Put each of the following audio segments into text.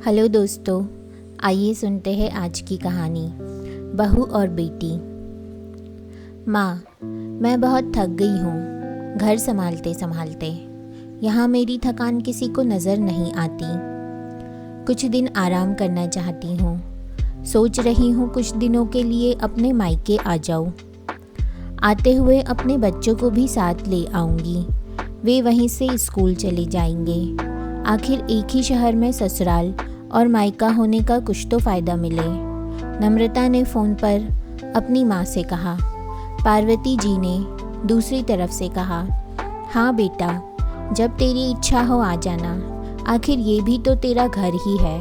Hello दोस्तों, आइए सुनते हैं आज की कहानी बहू और बेटी। माँ, मैं बहुत थक गई हूँ घर संभालते संभालते। यहाँ मेरी थकान किसी को नज़र नहीं आती। कुछ दिन आराम करना चाहती हूँ। सोच रही हूँ कुछ दिनों के लिए अपने मायके आ जाऊँ। आते हुए अपने बच्चों को भी साथ ले आऊँगी। वे वहीं से स्कूल चले जाएंगे। आखिर एक ही शहर में ससुराल और मायका होने का कुछ तो फ़ायदा मिले। नम्रता ने फ़ोन पर अपनी माँ से कहा। पार्वती जी ने दूसरी तरफ से कहा, हाँ बेटा, जब तेरी इच्छा हो आ जाना, आखिर ये भी तो तेरा घर ही है।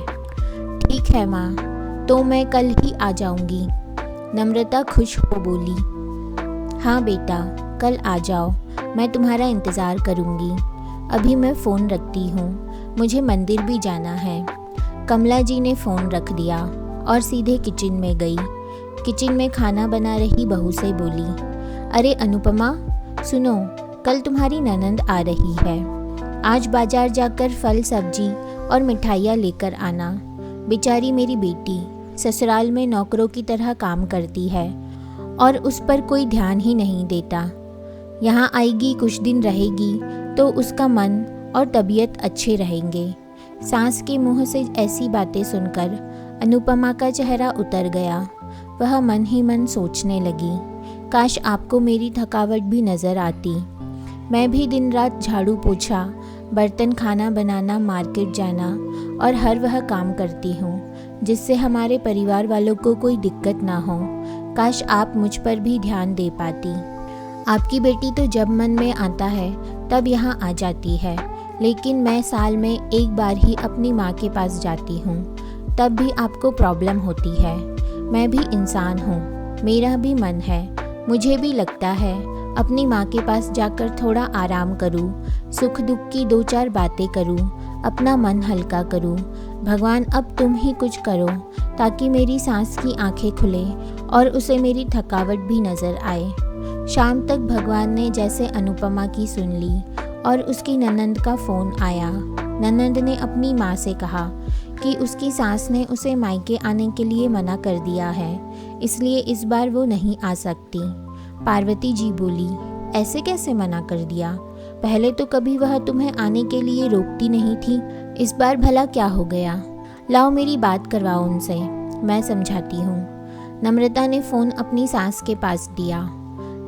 ठीक है माँ, तो मैं कल ही आ जाऊँगी। नम्रता खुश हो बोली। हाँ बेटा, कल आ जाओ, मैं तुम्हारा इंतज़ार करूँगी। अभी मैं फ़ोन रखती हूँ, मुझे मंदिर भी जाना है। कमला जी ने फ़ोन रख दिया और सीधे किचन में गई। किचन में खाना बना रही बहू से बोली, अरे अनुपमा, सुनो, कल तुम्हारी ननंद आ रही है। आज बाजार जाकर फल सब्जी और मिठाइयाँ लेकर आना। बेचारी मेरी बेटी ससुराल में नौकरों की तरह काम करती है और उस पर कोई ध्यान ही नहीं देता। यहाँ आएगी, कुछ दिन रहेगी तो उसका मन और तबीयत अच्छे रहेंगे। सास के मुंह से ऐसी बातें सुनकर अनुपमा का चेहरा उतर गया। वह मन ही मन सोचने लगी, काश आपको मेरी थकावट भी नज़र आती। मैं भी दिन रात झाड़ू पोछा, बर्तन, खाना बनाना, मार्केट जाना और हर वह काम करती हूँ जिससे हमारे परिवार वालों को कोई दिक्कत ना हो। काश आप मुझ पर भी ध्यान दे पाती। आपकी बेटी तो जब मन में आता है तब यहाँ आ जाती है, लेकिन मैं साल में एक बार ही अपनी माँ के पास जाती हूँ, तब भी आपको प्रॉब्लम होती है। मैं भी इंसान हूँ, मेरा भी मन है। मुझे भी लगता है अपनी माँ के पास जाकर थोड़ा आराम करूँ, सुख दुख की दो चार बातें करूँ, अपना मन हल्का करूँ। भगवान, अब तुम ही कुछ करो ताकि मेरी सांस की आंखें खुले और उसे मेरी थकावट भी नज़र आए। शाम तक भगवान ने जैसे अनुपमा की सुन ली और उसकी ननंद का फ़ोन आया। ननंद ने अपनी माँ से कहा कि उसकी सास ने उसे मायके आने के लिए मना कर दिया है, इसलिए इस बार वो नहीं आ सकती। पार्वती जी बोली, ऐसे कैसे मना कर दिया? पहले तो कभी वह तुम्हें आने के लिए रोकती नहीं थी, इस बार भला क्या हो गया? लाओ मेरी बात करवाओ उनसे, मैं समझाती हूँ। नम्रता ने फ़ोन अपनी सास के पास दिया।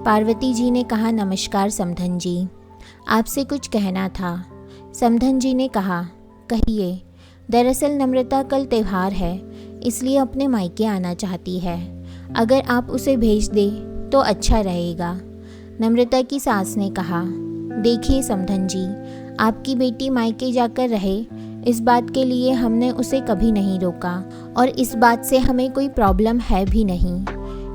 पार्वती जी ने कहा, नमस्कार समधन जी, आपसे कुछ कहना था। समधन जी ने कहा, कहिए। दरअसल नम्रता कल त्यौहार है, इसलिए अपने मायके आना चाहती है। अगर आप उसे भेज दें तो अच्छा रहेगा। नम्रता की सास ने कहा, देखिए समधन जी, आपकी बेटी मायके जाकर रहे, इस बात के लिए हमने उसे कभी नहीं रोका और इस बात से हमें कोई प्रॉब्लम है भी नहीं।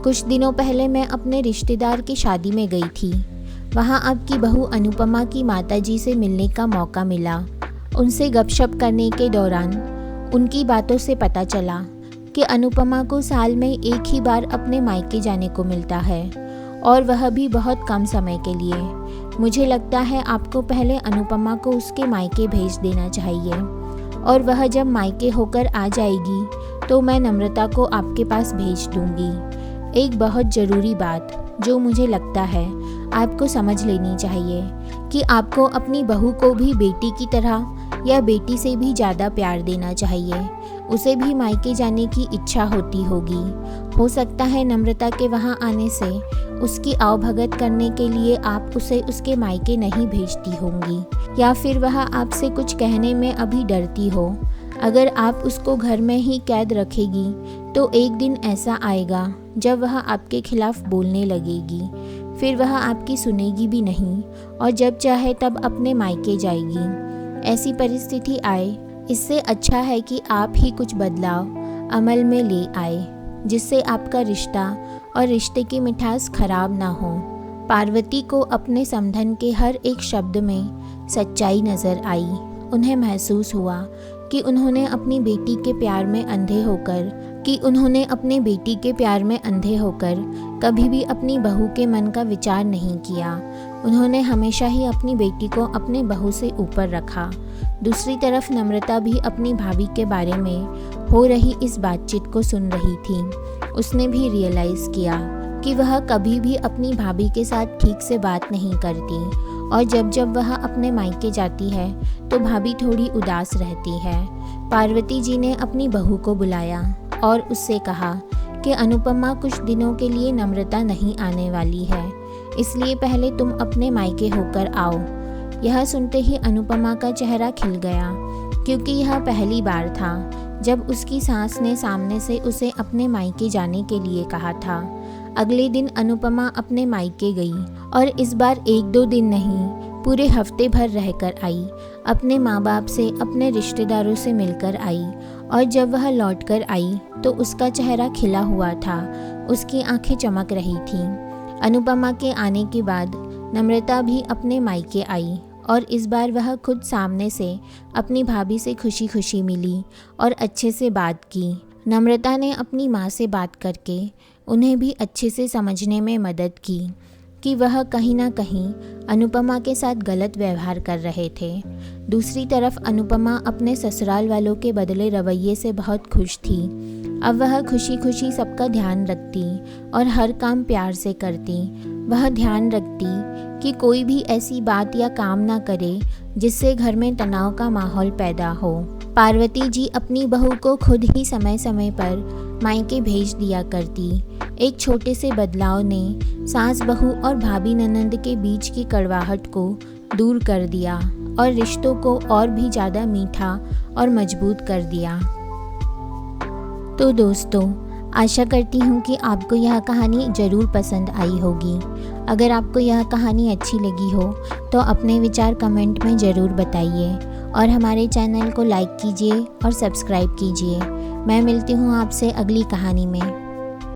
कुछ दिनों पहले मैं अपने रिश्तेदार की शादी में गई थी। वहाँ आपकी बहू अनुपमा की माताजी से मिलने का मौका मिला। उनसे गपशप करने के दौरान उनकी बातों से पता चला कि अनुपमा को साल में एक ही बार अपने मायके जाने को मिलता है और वह भी बहुत कम समय के लिए। मुझे लगता है आपको पहले अनुपमा को उसके मायके भेज देना चाहिए और वह जब मायके होकर आ जाएगी तो मैं नम्रता को आपके पास भेज दूँगी। एक बहुत ज़रूरी बात जो मुझे लगता है आपको समझ लेनी चाहिए कि आपको अपनी बहू को भी बेटी की तरह या बेटी से भी ज़्यादा प्यार देना चाहिए। उसे भी मायके जाने की इच्छा होती होगी। हो सकता है नम्रता के वहाँ आने से उसकी आवभगत करने के लिए आप उसे उसके मायके नहीं भेजती होंगी, या फिर वह आपसे कुछ कहने में अभी डरती हो। अगर आप उसको घर में ही कैद रखेगी तो एक दिन ऐसा आएगा जब वह आपके खिलाफ बोलने लगेगी, फिर वह आपकी सुनेगी भी नहीं और जब चाहे तब अपने मायके जाएगी। ऐसी परिस्थिति आए, इससे अच्छा है कि आप ही कुछ बदलाव अमल में ले आए जिससे आपका रिश्ता और रिश्ते की मिठास खराब ना हो। पार्वती को अपने समधन के हर एक शब्द में सच्चाई नज़र आई। उन्हें महसूस हुआ कि उन्होंने अपनी बेटी के प्यार में अंधे होकर कभी भी अपनी बहू के मन का विचार नहीं किया। उन्होंने हमेशा ही अपनी बेटी को अपने बहू से ऊपर रखा। दूसरी तरफ नम्रता भी अपनी भाभी के बारे में हो रही इस बातचीत को सुन रही थी। उसने भी रियलाइज़ किया कि वह कभी भी अपनी भाभी के साथ ठीक से बात नहीं करती और जब जब वह अपने मायके जाती है तो भाभी थोड़ी उदास रहती है। पार्वती जी ने अपनी बहू को बुलाया और उससे कहा कि अनुपमा कुछ दिनों के लिए नम्रता नहीं आने वाली है, इसलिए पहले तुम अपने मायके होकर आओ। यह सुनते ही अनुपमा का चेहरा खिल गया, क्योंकि यह पहली बार था जब उसकी सास ने सामने से उसे अपने मायके जाने के लिए कहा था। अगले दिन अनुपमा अपने मायके गई और इस बार 1-2 दिन नहीं, पूरे हफ्ते भर रहकर आई। अपने माँ बाप से, अपने रिश्तेदारों से मिलकर आई और जब वह लौटकर आई तो उसका चेहरा खिला हुआ था, उसकी आंखें चमक रही थीं। अनुपमा के आने के बाद नम्रता भी अपने मायके आई और इस बार वह खुद सामने से अपनी भाभी से खुशी खुशी मिली और अच्छे से बात की। नम्रता ने अपनी माँ से बात करके उन्हें भी अच्छे से समझने में मदद की कि वह कहीं ना कहीं अनुपमा के साथ गलत व्यवहार कर रहे थे। दूसरी तरफ अनुपमा अपने ससुराल वालों के बदले रवैये से बहुत खुश थी। अब वह खुशी खुशी सबका ध्यान रखती और हर काम प्यार से करती। वह ध्यान रखती कि कोई भी ऐसी बात या काम ना करे जिससे घर में तनाव का माहौल पैदा हो। पार्वती जी अपनी बहू को खुद ही समय समय पर मायके भेज दिया करती। एक छोटे से बदलाव ने सास बहू और भाभी ननंद के बीच की कड़वाहट को दूर कर दिया और रिश्तों को और भी ज़्यादा मीठा और मजबूत कर दिया। तो दोस्तों, आशा करती हूँ कि आपको यह कहानी ज़रूर पसंद आई होगी। अगर आपको यह कहानी अच्छी लगी हो तो अपने विचार कमेंट में ज़रूर बताइए और हमारे चैनल को लाइक कीजिए और सब्सक्राइब कीजिए। मैं मिलती हूँ आपसे अगली कहानी में।